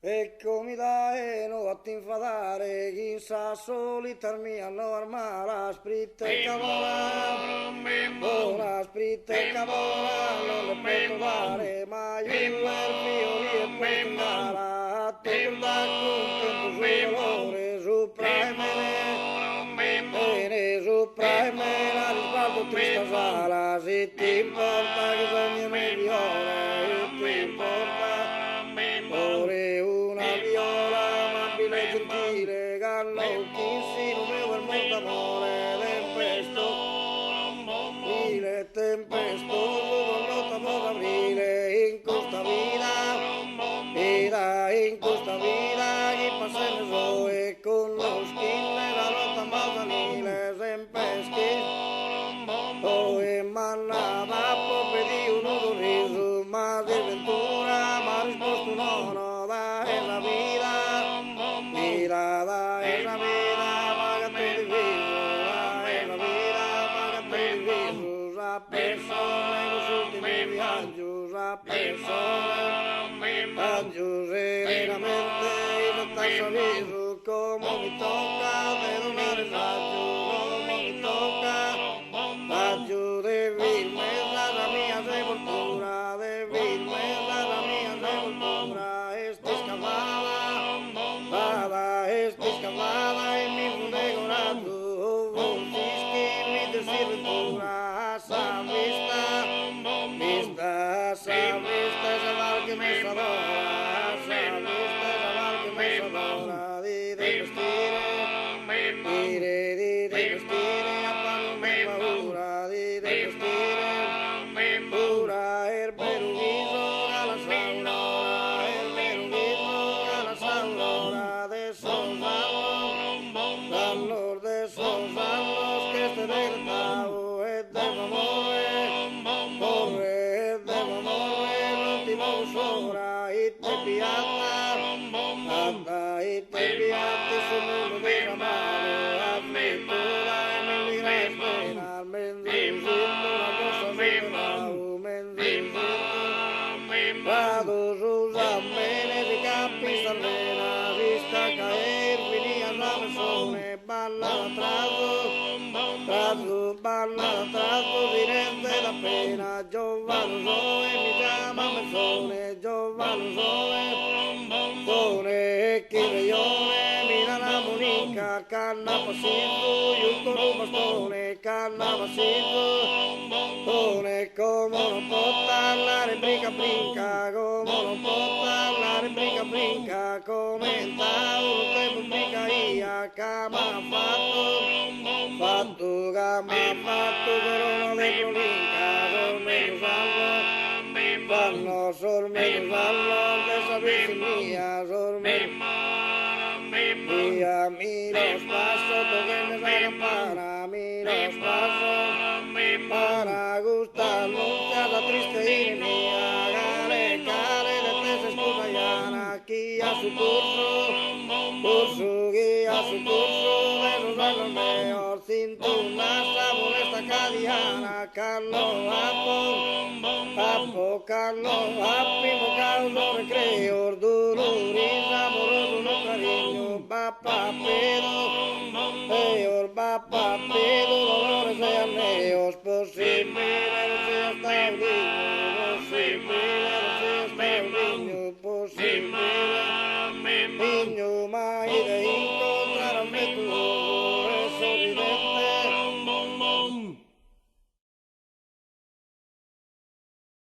Eccomi dai, non a ti infadare, chi sa solitarmi a non armare, spritta e cavola, una spritta e cavola, non le posso dare, ma io il fiori e poi andare, tu il dacco, tempo sul valore, sopra e mene, sopra e me, la risbaldo trista sala, se ti importa che sogni me viola, se ti importa. Ore una viola amabile e gentile, gallo chissino mio per molto amore, tempestoso con l'8 d'aprile, in questa vida, chi passa ne so e con lo schille la lotta masanile, sempre schifo, e mannava poppe di uno sorriso, ma di ventura, ma risposto no, no, da è la vida, da è la vida, pagate di viso, da è la vida, pagate di viso, a persone con ultimi viaggi, a persone, viaggi serenamente, in tanta viso, come mi tocca, per una risaggio, come mi tocca, viaggio devi messa la mia sepoltura, devi messa la mia sepoltura, e sti scavava, e mi fu decorato, voltischi, mi desirventura, sa vista, sa val che me s'adora, sa vista, sa val che me s'adora, di vestire, di vestire, a farmi paura, di vestire, pura il vero viso dalla saurora, il vero viso dalla saurora, de son allos, de son allos que este decretado es de amore, corre de amore, l'ultimo sopra, y te piatta, anda y te piatta, su mundo de la mano, hazme toda en mi gran pena, mendicito la cosa superado, mendicito, vado sus ambenes y capi sardenas, vista caer, venían la persone, balla atraso, dirente la pena, yo valo soy, mi llama persone, yo valo soy, che reione, mira la monica, canna pasito, io con un bastone, canna pasito, come non può parlare brinca, come non può parlare brinca, come in tavolo te pubblica ia, che m'ha fatto però non le provinca, sormeno salvo, de saberse mía, sormeno mía, miro los pasos, toquenme la campana, miro los pasos, para gustarnos a la triste ironía, care de tres escudallana, aquí a su curso, guía su curso, de los años mejor, cintura, sabor esta cadiana, carno, carno, primo caldo recreo, duro, risa, amoroso, no cariño, papá, peor, dolores de aneos, posible, no sé hasta el